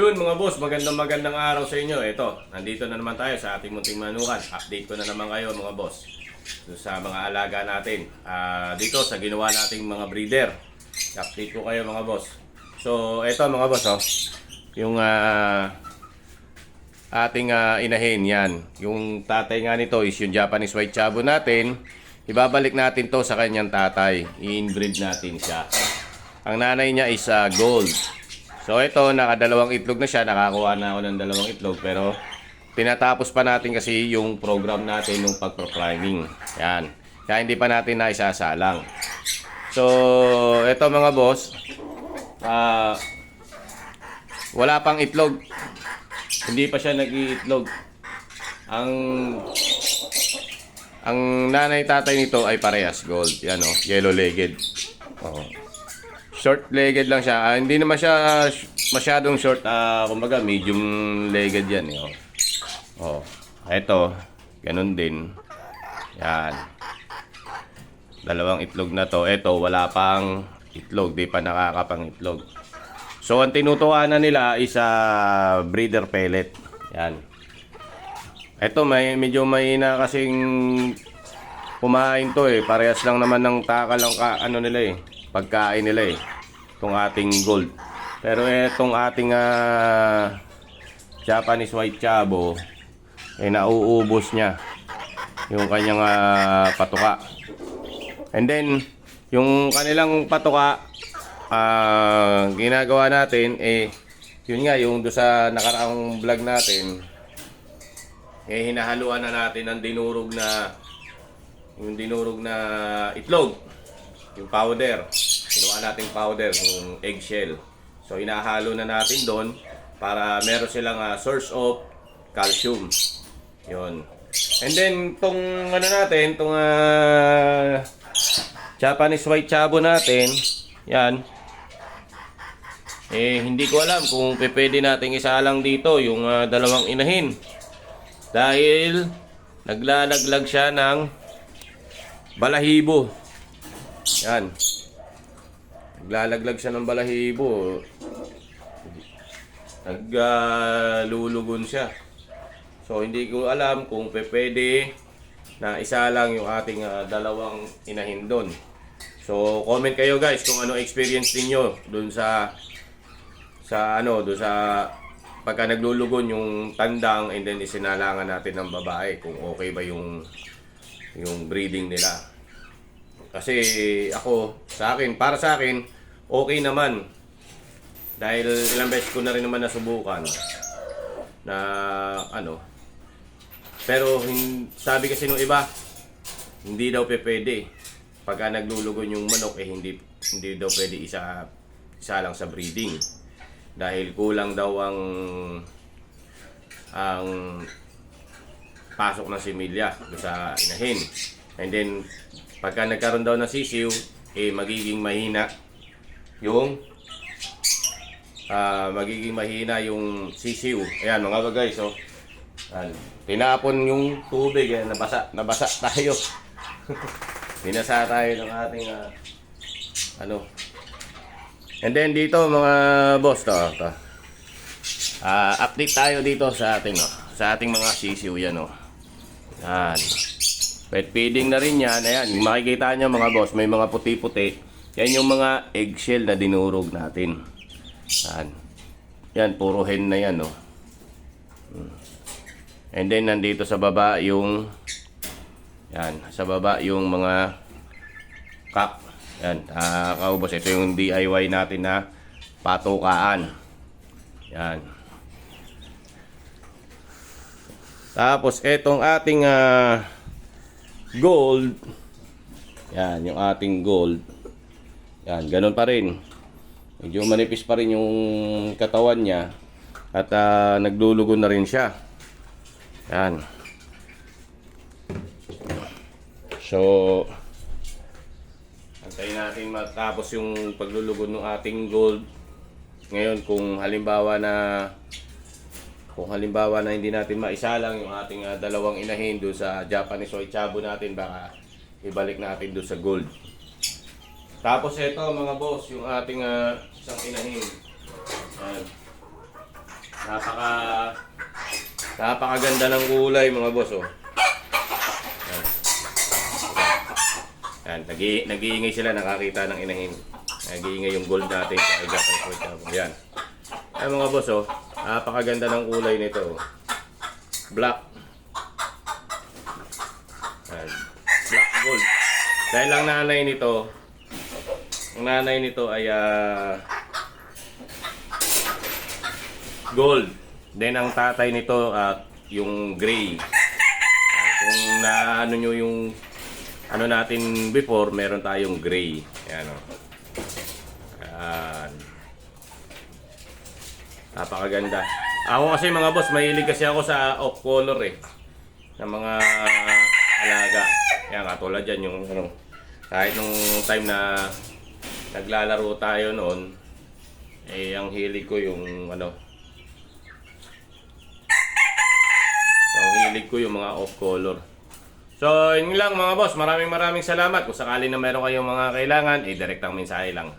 Yun mga boss, magandang araw sa inyo. Ito, nandito na naman tayo sa ating munting manukan. Update ko na naman kayo mga boss sa mga alaga natin. Dito sa ginawa nating mga breeder. Update ko kayo mga boss. So, ito mga boss, yung ating inahin yan. Yung tatay nga nito is yung Japanese White Chabo natin. Ibabalik natin to sa kanyang tatay. I-inbreed natin siya. Ang nanay niya is gold. So ito, nakadalawang itlog na siya. Nakakuha na ako ng dalawang itlog. Pero tinatapos pa natin kasi yung program natin yung pagpro-priming. Yan. Kaya hindi pa natin naisasalang. So ito mga boss, wala pang itlog. Hindi pa siya nag-iitlog. Ang nanay tatay nito ay parehas gold. Yan yellow-legged. Short-legged lang siya. Hindi naman siya masyadong short. Kumbaga, medium-legged yan. Ito, ganun din. Yan. Dalawang itlog na to. Ito, wala pang itlog. Di pa nakakapang itlog. So, ang tinutukan na nila is breeder pellet. Yan. Ito, medyo mahina kasing kumain to eh. Parehas lang naman ng takal ang nila eh. Pagkain nila eh, itong ating gold. Pero itong ating Japanese White Chabo nauubos niya yung kanyang patuka. And then yung kanilang patuka, ginagawa natin yun nga, yung do sa nakaraang vlog natin, hinahaluan na natin ng dinurog na itlog. Yung powder, kinuha natin powder, yung eggshell. So inahalo na natin doon para meron silang source of calcium. Yun. And then tong natin, tong Japanese White Chabo natin, yan. Hindi ko alam kung pwede nating isalang dito yung dalawang inahin. Dahil naglalaglag siya ng balahibo. Yan. Naglalaglag siya ng balahibo. Naglulugon siya. So hindi ko alam kung pwede na isa lang yung ating dalawang inahin doon. So comment kayo guys kung ano experience niyo doon sa pagka naglulugon yung tandang and then isinalangan natin ng babae, kung okay ba yung breeding nila. Kasi para sa akin, okay naman. Dahil ilang beses ko na rin naman nasubukan na Pero sabi kasi nung iba, hindi daw pwede. Pagka naglulugon yung manok, hindi daw pwede isa lang sa breeding. Dahil kulang daw ang pasok ng similya sa inahin. And then pagka nagkaroon daw ng sisiw, magiging mahina yung sisiw. Ayan mga guys, tinapon yung tubig, nabasa tayo. Binasa tayo ng ating And then dito mga boss, update tayo dito sa ating mga sisiw yan. Yan. Pet feeding na rin yan. Ayan, makikita nyo mga boss, may mga puti-puti. Yan yung mga eggshell na dinurog natin. Yan, puro hen na yan. And then nandito sa baba yung mga cock. Yan, kaubos, ito yung DIY natin na patukaan. Yan. Tapos etong ating gold. Yan, yung ating gold. Yan, ganun pa rin. Medyo manipis pa rin yung katawan niya. At naglulugon na rin siya. Yan. So, antayin natin matapos yung paglulugon ng ating gold. Ngayon, kung halimbawa na hindi natin maisalang yung ating dalawang inahin doon sa Japanese White Chabo natin, baka ibalik natin doon sa gold. Tapos ito mga boss, yung ating isang inahin. Napakaganda ng kulay mga boss, oh. Yan, nag-iingay sila, nakakita ng inahin. Nag-iingay yung gold natin sa Japanese White Chavo. Yan. Ay mga boss, oh, napakaganda ng kulay nito. Oh. Black. Yan. Black gold. Dahil ang nanay nito ay gold. Then ang tatay nito yung gray. Kung naano nyo yung ano natin before, meron tayong gray. Ayan, o. Ayan. Napakaganda. Ako kasi mga boss, mahilig kasi ako sa off color ng mga alaga. Ayan, katulad yan yung ano, kahit nung time na naglalaro tayo noon, ang hilig ko yung ano, yung mga off color. So, yun lang mga boss. Maraming salamat. Kung sakali na meron kayong mga kailangan, direktang mensahe lang.